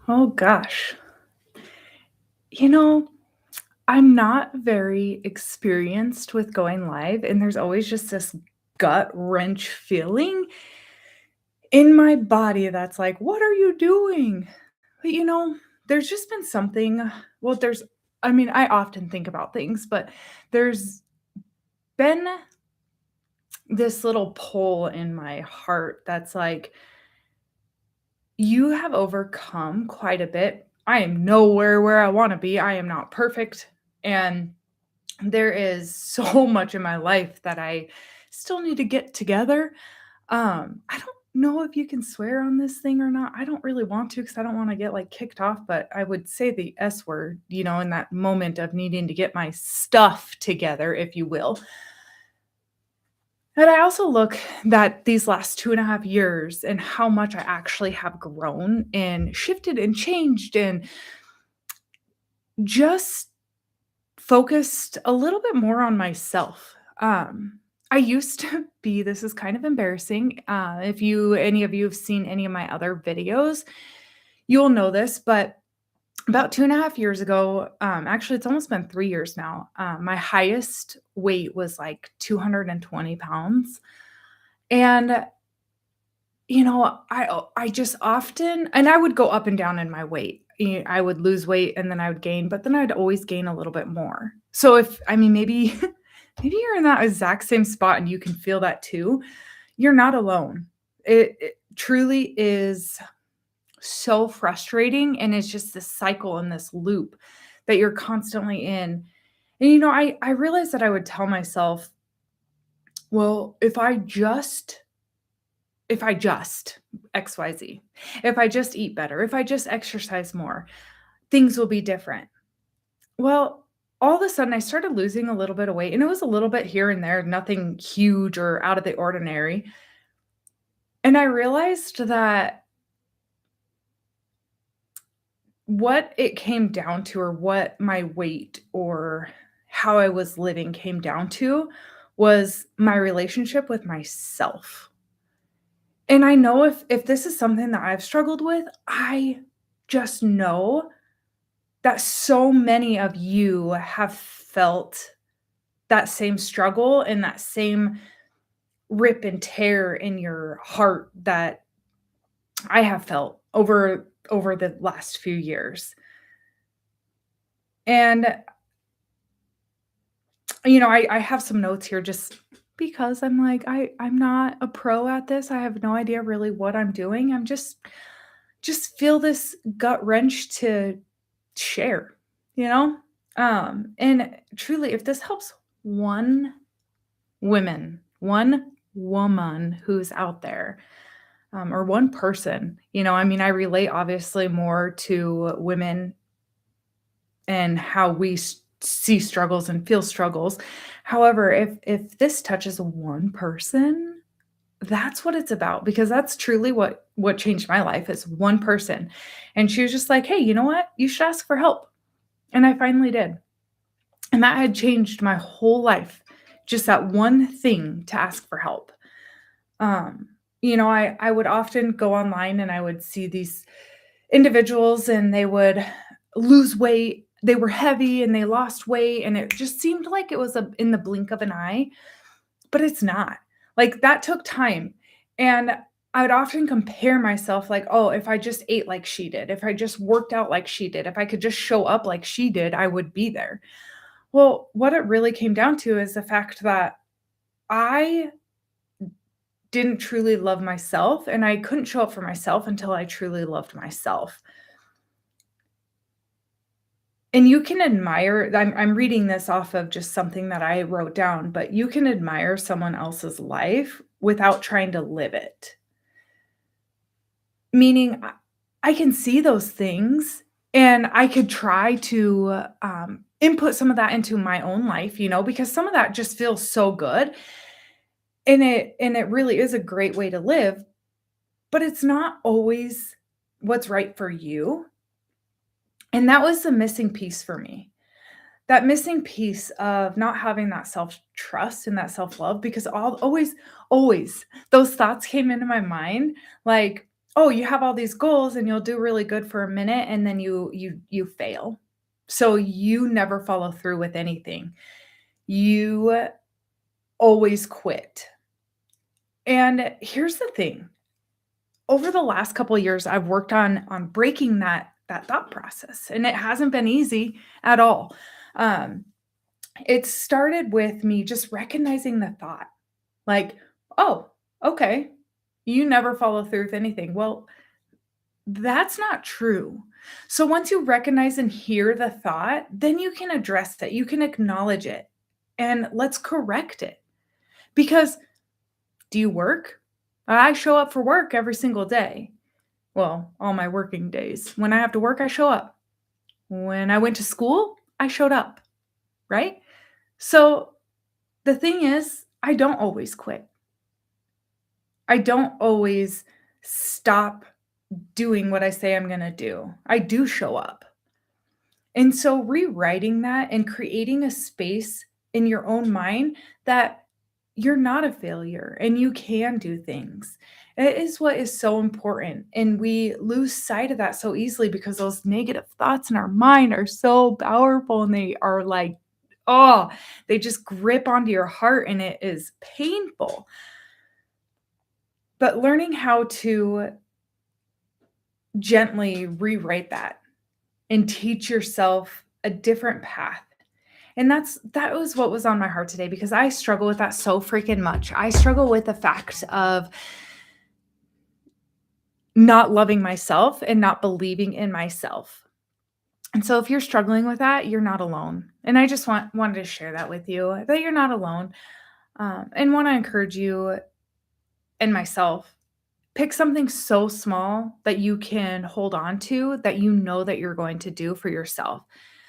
Oh gosh. You know, I'm not very experienced with going live, and there's always just this gut wrench feeling in my body that's like, "What are you doing?" But there's just been something. Well, I mean, I often think about things, but there's been this little pull in my heart that's like, "You have overcome quite a bit. I am nowhere where I want to be. I am not perfect." And there is so much in my life that I still need to get together. I don't know if you can swear on this thing or not. I don't really want to because I don't want to get like kicked off, but I would say the S word, in that moment of needing to get my stuff together, if you will. And I also look that these last 2.5 years and how much I actually have grown and shifted and changed and just focused a little bit more on myself. I used to be this is kind of embarrassing, if any of you have seen any of my other videos, you'll know this, but about 2.5 years ago, actually, it's almost been 3 years now, my highest weight was, like, 220 pounds, and, I just often and I would go up and down in my weight. I would lose weight, and then I would gain, but then I'd always gain a little bit more. So if I mean, maybe maybe you're in that exact same spot and you can feel that too. You're not alone. It truly is so frustrating, and it's just this cycle and this loop that you're constantly in. And I realized that I would tell myself, well, if I just XYZ, if I just eat better, if I just exercise more, things will be different. Well, all of a sudden I started losing a little bit of weight, and it was a little bit here and there, nothing huge or out of the ordinary. And I realized that what it came down to, or what my weight or how I was living came down to, was my relationship with myself. And I know if this is something that I've struggled with, I just know that so many of you have felt that same struggle and that same rip and tear in your heart that I have felt over the last few years. And I have some notes here just because I'm like I'm not a pro at this. I have no idea really what I'm doing. I'm just feel this gut wrench to share, you know? And truly, if this helps one one woman who's out there, or one person, I mean, I relate obviously more to women and how we see struggles and feel struggles. However, if this touches one person, that's what it's about, because that's truly what changed my life is one person. And she was just like, "Hey, you know what? You should ask for help." And I finally did. And that had changed my whole life. Just that one thing to ask for help. I would often go online and I would see these individuals and they would lose weight. They were heavy and they lost weight, and it just seemed like it was in the blink of an eye, but it's not. Like, that took time. And I would often compare myself like, "Oh, if I just ate like she did, if I just worked out like she did, if I could just show up like she did, I would be there." Well, what it really came down to is the fact that I didn't truly love myself, and I couldn't show up for myself until I truly loved myself. And you can admire I'm reading this off of just something that I wrote down, but you can admire someone else's life without trying to live it. Meaning, I can see those things, and I could try to, input some of that into my own life, because some of that just feels so good, and it really is a great way to live, but it's not always what's right for you, and that was the missing piece for me. That missing piece of not having that self-trust and that self-love, because always those thoughts came into my mind, like, oh, you have all these goals and you'll do really good for a minute and then you fail. So you never follow through with anything. You always quit. And here's the thing. Over the last couple of years, I've worked on breaking that thought process, and it hasn't been easy at all. Um, it started with me just recognizing the thought, like, "Oh, okay, you never follow through with anything." Well, that's not true. So once you recognize and hear the thought, then you can address it. You can acknowledge it, and let's correct it. Because do you work? I show up for work every single day. Well, all my working days. When I have to work, I show up. When I went to school, I showed up, right? So the thing is, I don't always quit. I don't always stop doing what I say I'm going to do. I do show up. And so rewriting that and creating a space in your own mind that you're not a failure and you can do things. It is what is so important. And we lose sight of that so easily because those negative thoughts in our mind are so powerful and they are like, oh, they just grip onto your heart and it is painful. But learning how to gently rewrite that and teach yourself a different path. And that was what was on my heart today because I struggle with that so freaking much. I struggle with the fact of not loving myself and not believing in myself. And so if you're struggling with that, you're not alone. And I just wanted to share that with you that you're not alone. And want to encourage you and myself, pick something so small that you can hold on to that you know that you're going to do for yourself.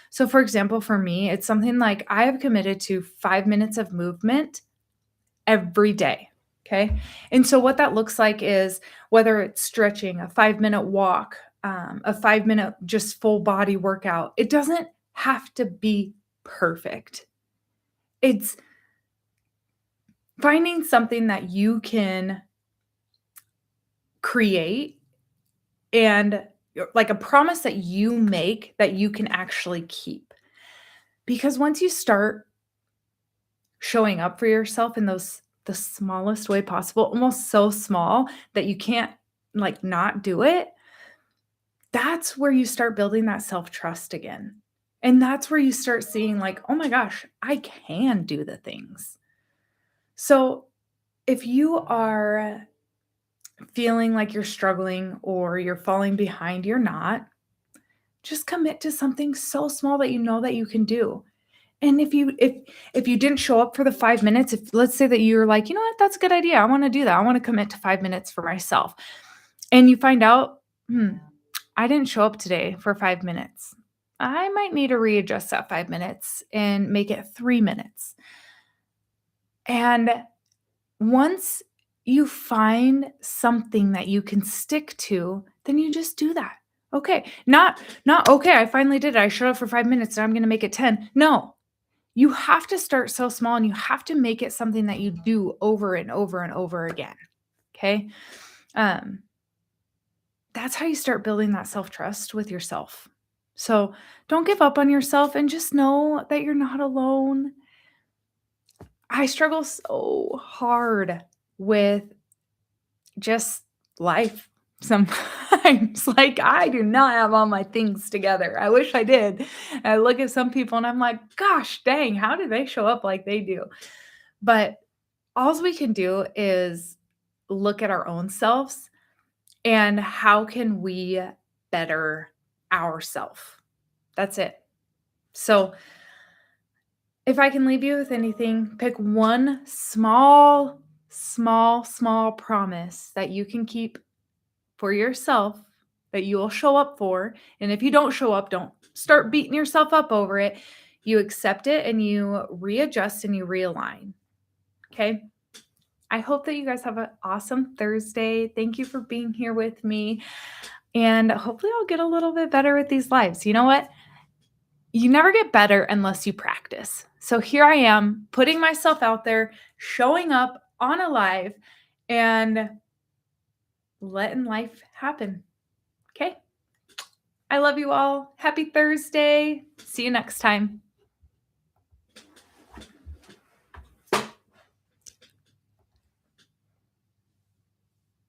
So, for example, for me, it's something like I have committed to 5 minutes of movement every day. Okay. And so, what that looks like is whether it's stretching, a 5 minute walk, a 5 minute just full body workout, it doesn't have to be perfect. It's finding something that you can create and like a promise that you make that you can actually keep. Because once you start showing up for yourself in those the smallest way possible, almost so small that you can't like not do it, that's where you start building that self-trust again. And that's where you start seeing like, "Oh my gosh, I can do the things." So, if you are feeling like you're struggling or you're falling behind, you're not. Just commit to something so small that you know that you can do. And if you didn't show up for the 5 minutes, if let's say that you're like, "You know what? That's a good idea. I wanna do that. I wanna commit to 5 minutes for myself." And you find out, "Hmm, I didn't show up today for 5 minutes. I might need to readjust that 5 minutes and make it 3 minutes." And once you find something that you can stick to, then you just do that. Okay, not, "Okay, I finally did it. I showed up for 5 minutes and I'm gonna make it 10." No. You have to start so small and you have to make it something that you do over and over and over again, okay? Um, that's how you start building that self-trust with yourself. So, don't give up on yourself and just know that you're not alone. I struggle so hard with just life sometimes. Like, I do not have all my things together. I wish I did. I look at some people and I'm like, gosh dang, how do they show up like they do? But all we can do is look at our own selves and how can we better ourselves. That's it. So, if I can leave you with anything, pick one small promise that you can keep for yourself that you will show up for. And if you don't show up, don't start beating yourself up over it. You accept it and you readjust and you realign. Okay. I hope that you guys have an awesome Thursday. Thank you for being here with me. And hopefully, I'll get a little bit better with these lives. You know what? You never get better unless you practice. So here I am putting myself out there, showing up on a live, and letting life happen. Okay. I love you all. Happy Thursday. See you next time.